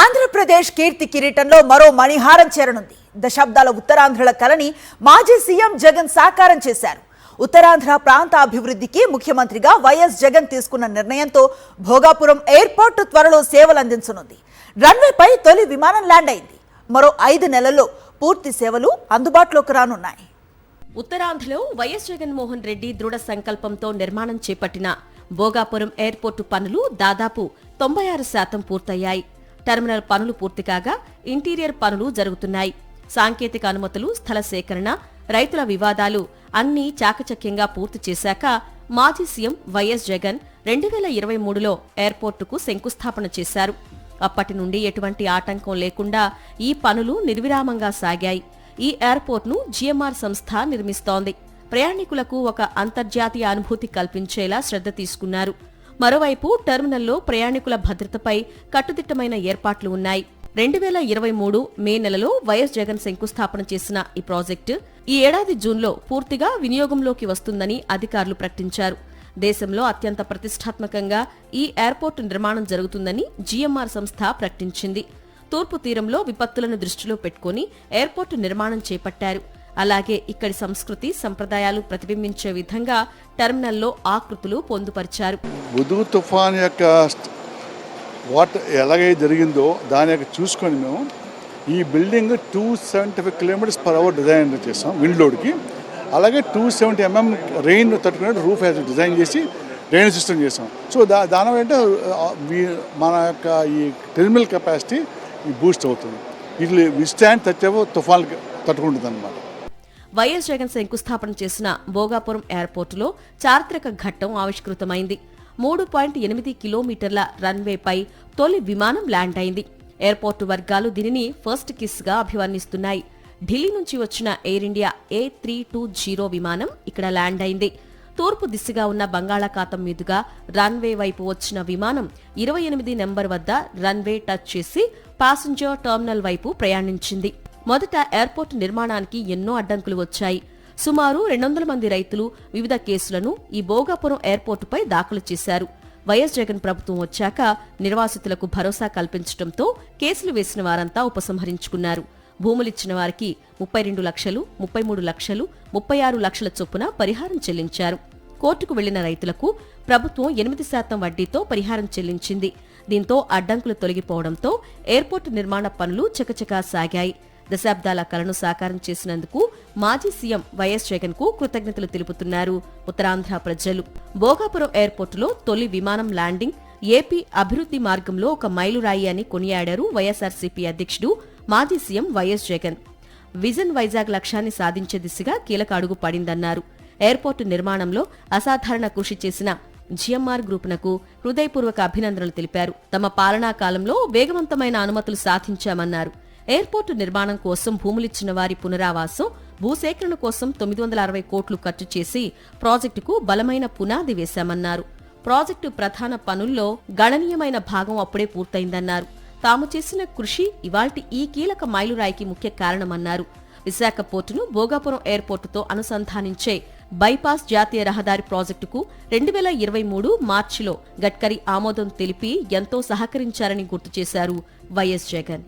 ఆంధ్రప్రదేశ్ కీర్తి కిరీటంలో మరో మణిహారం చేరనుంది. దశాబ్దాల ఉత్తరాంధ్రల కలని మాజీ సీఎం జగన్ సాకారం చేశారు. ఉత్తరాంధ్ర ప్రాంత అభివృద్ధికి ముఖ్యమంత్రిగా వైఎస్ జగన్ తీసుకున్న నిర్ణయంతో భోగాపురం ఎయిర్పోర్టు త్వరలో సేవలు అందించనుంది. రన్వేపై తొలి విమానం ల్యాండ్ అయింది. మరో 5 నెలల్లో పూర్తి సేవలు అందుబాటులోకి రానున్నాయి. ఉత్తరాంధ్రలో వైఎస్ జగన్మోహన్ రెడ్డి దృఢ సంకల్పంతో నిర్మాణం చేపట్టిన భోగాపురం ఎయిర్పోర్టు పనులు దాదాపు 96% పూర్తయ్యాయి. టెర్మినల్ పనులు పూర్తి కాగా ఇంటీరియర్ పనులు జరుగుతున్నాయి. సాంకేతిక అనుమతులు, స్థల సేకరణ, రైతుల వివాదాలు అన్నీ చాకచక్యంగా పూర్తి చేశాక మాజీ సీఎం వైఎస్ జగన్ 2023లో ఎయిర్పోర్టుకు శంకుస్థాపన చేశారు. అప్పటి నుండి ఎటువంటి ఆటంకం లేకుండా ఈ పనులు నిర్విరామంగా సాగాయి. ఈ ఎయిర్పోర్ట్ను జీఎంఆర్ సంస్థ నిర్మిస్తోంది. ప్రయాణికులకు ఒక అంతర్జాతీయ అనుభూతి కల్పించేలా శ్రద్ధ తీసుకున్నారు. మరోవైపు టెర్మినల్లో ప్రయాణికుల భద్రతపై కట్టుదిట్టమైన ఏర్పాట్లు ఉన్నాయి. 2023 మే నెలలో వైఎస్ జగన్ శంకుస్థాపన చేసిన ఈ ప్రాజెక్టు ఈ ఏడాది జూన్లో పూర్తిగా వినియోగంలోకి వస్తుందని అధికారులు ప్రకటించారు. దేశంలో అత్యంత ప్రతిష్టాత్మకంగా ఈ ఎయిర్పోర్టు నిర్మాణం జరుగుతుందని జీఎంఆర్ సంస్థ ప్రకటించింది. తూర్పు తీరంలో విపత్తులను దృష్టిలో పెట్టుకుని ఎయిర్పోర్టు నిర్మాణం చేపట్టారు. అలాగే ఇక్కడి సంస్కృతి, సంప్రదాయాలు ప్రతిబింబించే విధంగా టెర్మినల్లో ఆకృతులు పొందుపరిచారు. హుదూ తుఫాన్ యొక్క ఎలాగైతే జరిగిందో దాని యొక్క చూసుకొని మేము ఈ బిల్డింగ్ 275 km/h డిజైన్ చేసాం విండ్ లోడ్కి. అలాగే 270 mm రెయిన్ తట్టుకునే రూఫ్ డిజైన్ చేసి రెయిన్ సిస్టమ్ చేసాం. సో దానివల్ల అంటే మన యొక్క ఈ టెర్మినల్ కెపాసిటీ బూస్ట్ అవుతుంది. ఇది విస్టాండ్ తుఫాన్ తట్టుకుంటుంది అన్నమాట. వైఎస్ జగన్ శంకుస్థాపన చేసిన భోగాపురం ఎయిర్పోర్టులో చారిత్రక ఘట్టం ఆవిష్కృతమైంది. 3.8 కిలోమీటర్ల రన్వేపై తొలి విమానం ల్యాండ్ అయింది. ఎయిర్పోర్టు వర్గాలు దీనిని ఫస్ట్ కిస్ గా అభివర్ణిస్తున్నాయి. ఢిల్లీ నుంచి వచ్చిన ఎయిర్ ఇండియా A320 విమానం ఇక్కడ ల్యాండ్ అయింది. తూర్పు దిశగా ఉన్న బంగాళాఖాతం మీదుగా రన్వే వైపు వచ్చిన విమానం 28 నెంబర్ వద్ద రన్వే టచ్ చేసి ప్యాసింజర్ టెర్మినల్ వైపు ప్రయాణించింది. మొదట ఎయిర్పోర్టు నిర్మాణానికి ఎన్నో అడ్డంకులు వచ్చాయి. సుమారు 200 మంది రైతులు వివిధ కేసులను ఈ భోగాపురం ఎయిర్పోర్టుపై దాఖలు చేశారు. వైఎస్ జగన్ ప్రభుత్వం వచ్చాక నిర్వాసితులకు భరోసా కల్పించడంతో కేసులు వేసిన వారంతా ఉపసంహరించుకున్నారు. భూములిచ్చిన వారికి 32 లక్షలు, 33 లక్షలు, 36 లక్షల చొప్పున పరిహారం చెల్లించారు. కోర్టుకు వెళ్లిన రైతులకు ప్రభుత్వం 8% వడ్డీతో పరిహారం చెల్లించింది. దీంతో అడ్డంకులు తొలగిపోవడంతో ఎయిర్పోర్టు నిర్మాణ పనులు చకచకా సాగాయి. దశాబ్దాల కలను సాకారం చేసినందుకు మాజీ సీఎం వైఎస్ జగన్ కు కృతజ్ఞతలు తెలుపుతున్నారు ఉత్తరాంధ్ర ప్రజలు. భోగాపురం ఎయిర్పోర్టులో తొలి విమానం ల్యాండింగ్ ఏపీ అభివృద్ధి మార్గంలో ఒక మైలురాయి అని కొనియాడారు వైఎస్ఆర్సీపీ అధ్యక్షుడు మాజీ CM YS Jagan. Vision Vizag లక్ష్యాన్ని సాధించే దిశగా కీలక అడుగు పడిందన్నారు. ఎయిర్పోర్టు నిర్మాణంలో అసాధారణ కృషి చేసిన జీఎంఆర్ గ్రూపునకు హృదయపూర్వక అభినందనలు తెలిపారు. తమ పాలనా కాలంలో వేగవంతమైన అనుమతులు సాధించామన్నారు. ఎయిర్పోర్టు నిర్మాణం కోసం భూములిచ్చిన వారి పునరావాసం, భూసేకరణ కోసం 960 కోట్లు ఖర్చు చేసి ప్రాజెక్టుకు బలమైన పునాది వేశామన్నారు. ప్రాజెక్టు ప్రధాన పనుల్లో గణనీయమైన భాగం అప్పుడే పూర్తయిందన్నారు. తాము చేసిన కృషి ఇవాల్టి ఈ కీలక మైలురాయికి ముఖ్య కారణమన్నారు. విశాఖ పోర్టును భోగాపురం ఎయిర్పోర్టుతో అనుసంధానించే బైపాస్ జాతీయ రహదారి ప్రాజెక్టుకు 2023 మార్చిలో గడ్కరీ ఆమోదం తెలిపి ఎంతో సహకరించారని గుర్తు చేశారు వైఎస్ జగన్.